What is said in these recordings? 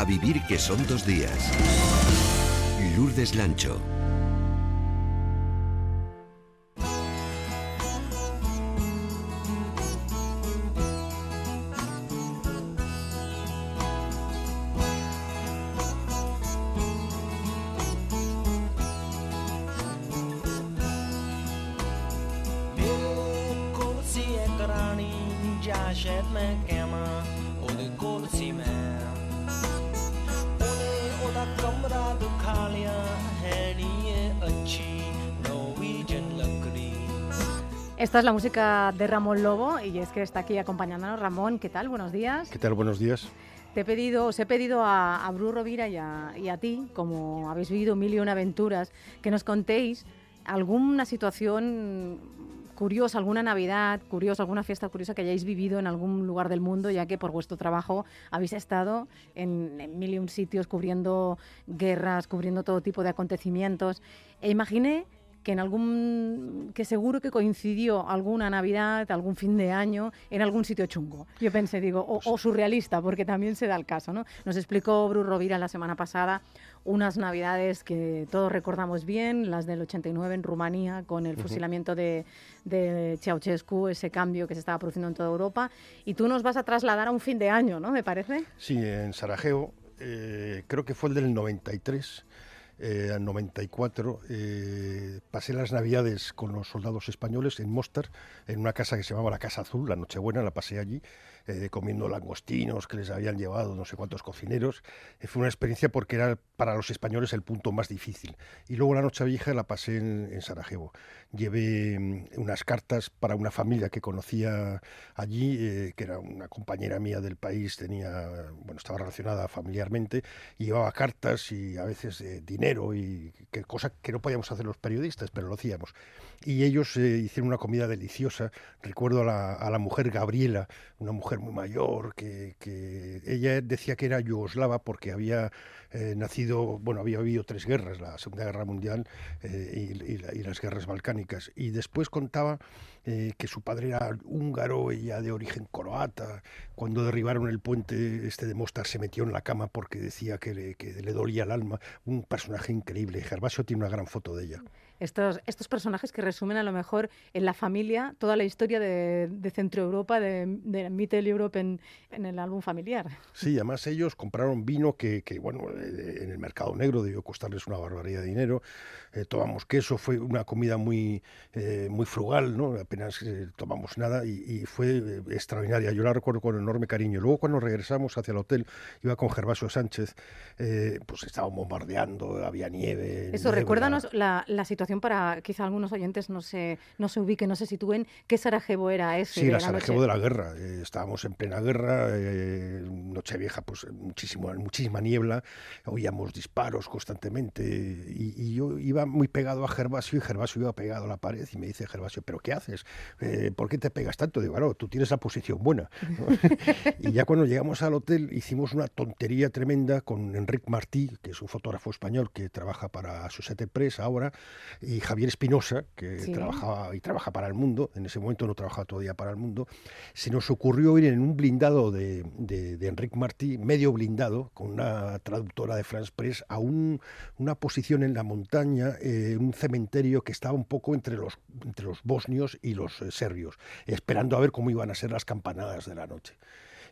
A vivir que son 2 días. Lourdes Lancho. Esta es la música de Ramón Lobo y es que está aquí acompañándonos. Ramón, ¿qué tal? Buenos días. ¿Qué tal? Buenos días. Os he pedido a Bru Rovira y a ti, como habéis vivido mil y una aventuras, que nos contéis alguna situación curiosa, alguna Navidad curiosa, alguna fiesta curiosa que hayáis vivido en algún lugar del mundo, ya que por vuestro trabajo habéis estado en mil y un sitios cubriendo guerras, cubriendo todo tipo de acontecimientos. E imaginé que seguro que coincidió alguna Navidad, algún fin de año, en algún sitio chungo. Yo pensé, o surrealista, porque también se da el caso, ¿no? Nos explicó Bru Rovira la semana pasada unas Navidades que todos recordamos bien, las del 89 en Rumanía, con el fusilamiento de Ceausescu, ese cambio que se estaba produciendo en toda Europa. Y tú nos vas a trasladar a un fin de año, ¿no? ¿Me parece? Sí, en Sarajevo, creo que fue el del 93, al 94, pasé las Navidades con los soldados españoles en Mostar, en una casa que se llamaba la Casa Azul, la Nochebuena, la pasé allí, comiendo langostinos que les habían llevado no sé cuántos cocineros. Fue una experiencia porque era para los españoles el punto más difícil. Y luego la Nochevieja la pasé en Sarajevo. Llevé unas cartas para una familia que conocía allí, que era una compañera mía del país, estaba relacionada familiarmente, y llevaba cartas y a veces dinero, y cosa que no podíamos hacer los periodistas, pero lo hacíamos. Y ellos hicieron una comida deliciosa. Recuerdo a la mujer Gabriela, una mujer muy mayor, que ella decía que era yugoslava porque había había habido 3 guerras, la Segunda Guerra Mundial y las guerras balcánicas. Y después contaba que su padre era húngaro, ella de origen croata. Cuando derribaron el puente de Mostar se metió en la cama porque decía que le dolía el alma. Un personaje increíble. Gervasio tiene una gran foto de ella. Estos personajes que resumen a lo mejor en la familia toda la historia de Centroeuropa, de Mittel Europe en el álbum familiar. Sí, además ellos compraron vino que en el mercado negro debió costarles una barbaridad de dinero. Tomamos queso, fue una comida muy frugal, ¿no? Apenas tomamos nada y fue extraordinaria. Yo la recuerdo con enorme cariño. Luego cuando regresamos hacia el hotel, iba con Gervasio Sánchez, pues estaban bombardeando, había nieve. Eso, recuérdanos la situación para quizá algunos oyentes no se ubiquen, no se sitúen. ¿Qué Sarajevo era ese? Sí, la Sarajevo de la guerra. Estábamos en plena guerra, Nochevieja, pues muchísima niebla, oíamos disparos constantemente y yo iba muy pegado a Gervasio y Gervasio iba pegado a la pared y me dice Gervasio, ¿pero qué haces? ¿Por qué te pegas tanto? Digo, bueno, tú tienes la posición buena, ¿no? Y ya cuando llegamos al hotel hicimos una tontería tremenda con Enric Martí, que es un fotógrafo español que trabaja para Société Presse ahora, y Javier Espinosa, que sí, trabaja para El Mundo. En ese momento no trabajaba todavía para El Mundo. Se nos ocurrió ir en un blindado de Enric Martí, medio blindado, con una traductora de France Press, a una posición en la montaña, un cementerio que estaba un poco entre los bosnios y los serbios, esperando a ver cómo iban a ser las campanadas de la noche.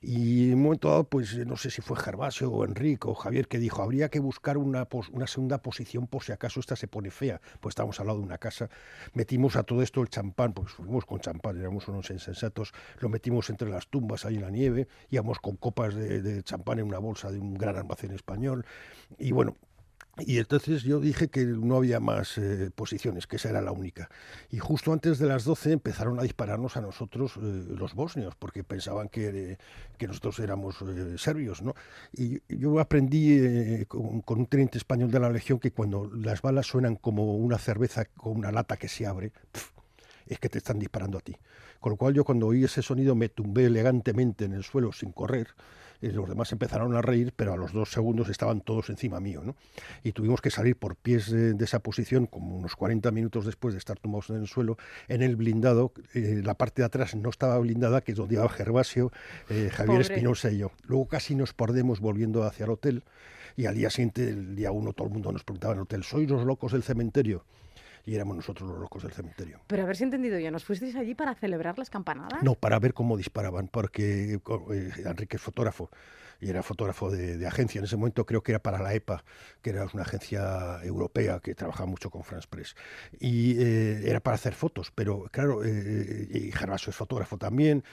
Y en un momento dado, pues no sé si fue Gervasio o Enrique o Javier que dijo, habría que buscar una segunda posición por si acaso esta se pone fea. Pues estábamos al lado de una casa, metimos a todo esto el champán, pues fuimos con champán, éramos unos insensatos, lo metimos entre las tumbas ahí en la nieve, íbamos con copas de champán en una bolsa de un gran almacén español, y bueno. Y entonces yo dije que no había más posiciones, que esa era la única. Y justo antes de las 12 empezaron a dispararnos a nosotros los bosnios, porque pensaban que nosotros éramos serbios, ¿no? Y yo aprendí con un teniente español de la Legión que cuando las balas suenan como una cerveza con una lata que se abre, es que te están disparando a ti. Con lo cual yo cuando oí ese sonido me tumbé elegantemente en el suelo sin correr, los demás empezaron a reír, pero a los 2 segundos estaban todos encima mío, ¿no? Y tuvimos que salir por pies de esa posición, como unos 40 minutos después de estar tumbados en el suelo, en el blindado. La parte de atrás no estaba blindada, que es donde iba Gervasio, Javier Espinosa y yo. Luego casi nos perdemos volviendo hacia el hotel, y al día siguiente, el día 1, todo el mundo nos preguntaba en el hotel: ¿sois los locos del cementerio? Y éramos nosotros los locos del cementerio. Pero a ver si he entendido yo, ¿nos fuisteis allí para celebrar las campanadas? No, para ver cómo disparaban, porque Enrique es fotógrafo, y era fotógrafo de agencia. En ese momento creo que era para la EPA, que era una agencia europea que trabajaba mucho con France Press. Y era para hacer fotos, pero claro, y Gervasio es fotógrafo también,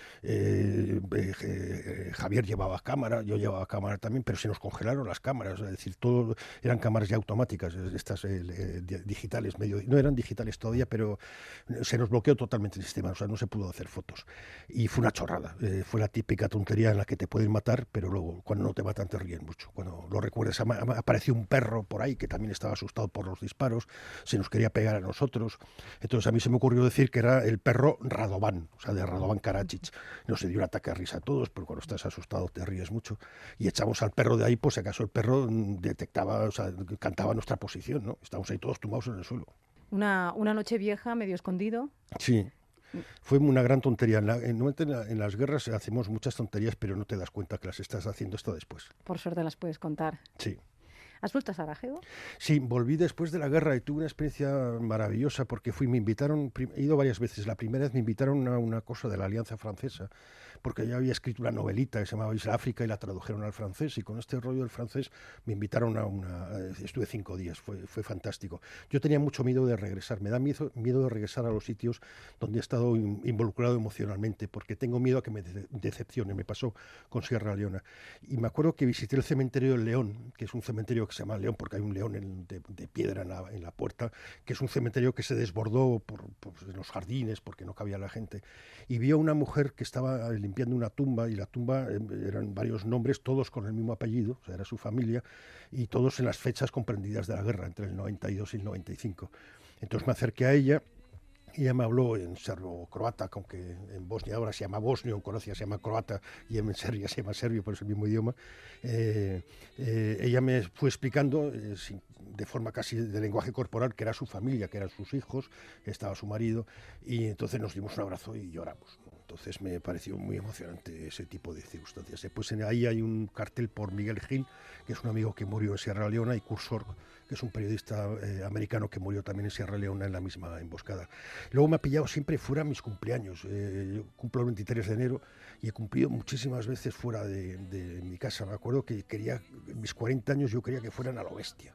Javier llevaba cámara, yo llevaba cámara también, pero se nos congelaron las cámaras, es decir, todo eran cámaras ya automáticas, estas digitales, no eran digitales todavía, pero se nos bloqueó totalmente el sistema, o sea, no se pudo hacer fotos. Y fue una chorrada, fue la típica tontería en la que te pueden matar, pero luego cuando no te matan te ríen mucho. Cuando lo recuerdas, apareció un perro por ahí que también estaba asustado por los disparos, se nos quería pegar a nosotros. Entonces a mí se me ocurrió decir que era el perro Radovan, o sea, de Radovan Karadzic. Nos dio un ataque de risa a todos, pero cuando estás asustado te ríes mucho. Y echamos al perro de ahí, pues si acaso el perro detectaba, o sea, cantaba nuestra posición, ¿no? Estábamos ahí todos tumbados en el suelo. Una noche vieja, medio escondido. Sí. Fue una gran tontería. En las guerras hacemos muchas tonterías, pero no te das cuenta que las estás haciendo hasta después. Por suerte las puedes contar. Sí. ¿Has vuelto a Sarajevo? Sí, volví después de la guerra y tuve una experiencia maravillosa porque me invitaron, he ido varias veces. La primera vez me invitaron a una cosa de la Alianza Francesa, porque yo había escrito una novelita que se llamaba Isla África y la tradujeron al francés, y con este rollo del francés me invitaron estuve 5 días, fue fantástico. Yo tenía mucho miedo de regresar, me da miedo de regresar a los sitios donde he estado involucrado emocionalmente, porque tengo miedo a que me decepcione. Me pasó con Sierra Leona. Y me acuerdo que visité el cementerio del León, que es un cementerio que se llama León porque hay un león de piedra en la puerta, que es un cementerio que se desbordó por los jardines porque no cabía la gente. Y vi a una mujer que estaba limpiando una tumba, y la tumba eran varios nombres, todos con el mismo apellido, o sea, era su familia, y todos en las fechas comprendidas de la guerra, entre el 92 y el 95. Entonces me acerqué a ella. Y ella me habló en serbo-croata, aunque en Bosnia ahora se llama bosnio, en Croacia se llama croata y en Serbia se llama serbio, por eso el mismo idioma. Ella me fue explicando de forma casi de lenguaje corporal que era su familia, que eran sus hijos, estaba su marido, y entonces nos dimos un abrazo y lloramos, ¿no? Entonces me pareció muy emocionante ese tipo de circunstancias. Después ahí hay un cartel por Miguel Gil, que es un amigo que murió en Sierra Leona, y Kurt Sorg, que es un periodista americano que murió también en Sierra Leona en la misma emboscada. Luego me ha pillado siempre fuera mis cumpleaños. Yo cumplo el 23 de enero y he cumplido muchísimas veces fuera de mi casa. Me acuerdo que mis 40 años yo quería que fueran a lo bestia.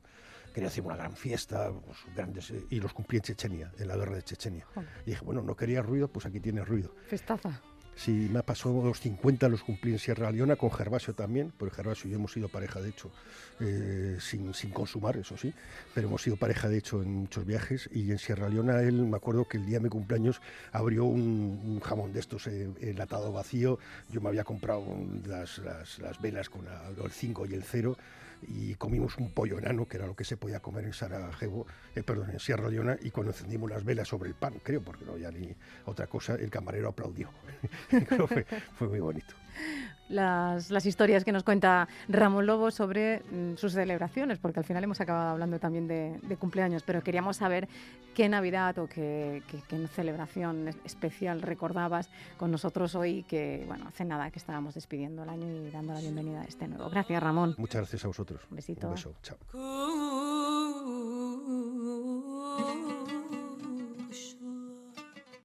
Quería hacer una gran fiesta, pues, grandes, y los cumplí en Chechenia, en la guerra de Chechenia. Y dije, bueno, no quería ruido, pues aquí tienes ruido. Festaza. Sí, me ha pasado los 50, los cumplí en Sierra Leona, con Gervasio también, porque Gervasio y yo hemos sido pareja, de hecho, sin consumar, eso sí, pero hemos sido pareja, de hecho, en muchos viajes. Y en Sierra Leona, él, me acuerdo que el día de mi cumpleaños abrió un jamón de estos enlatado vacío. Yo me había comprado las velas con el 5 y el 0, y comimos un pollo enano, que era lo que se podía comer en Sarajevo, en Sierra Leona, y cuando encendimos las velas sobre el pan, creo, porque no había ni otra cosa, el camarero aplaudió. fue muy bonito. Las historias que nos cuenta Ramón Lobo sobre sus celebraciones, porque al final hemos acabado hablando también de cumpleaños, pero queríamos saber qué Navidad o qué celebración especial recordabas con nosotros hoy, que bueno, hace nada que estábamos despidiendo el año y dando la bienvenida a este nuevo. Gracias, Ramón. Muchas gracias a vosotros. Un besito. Un beso. Chao.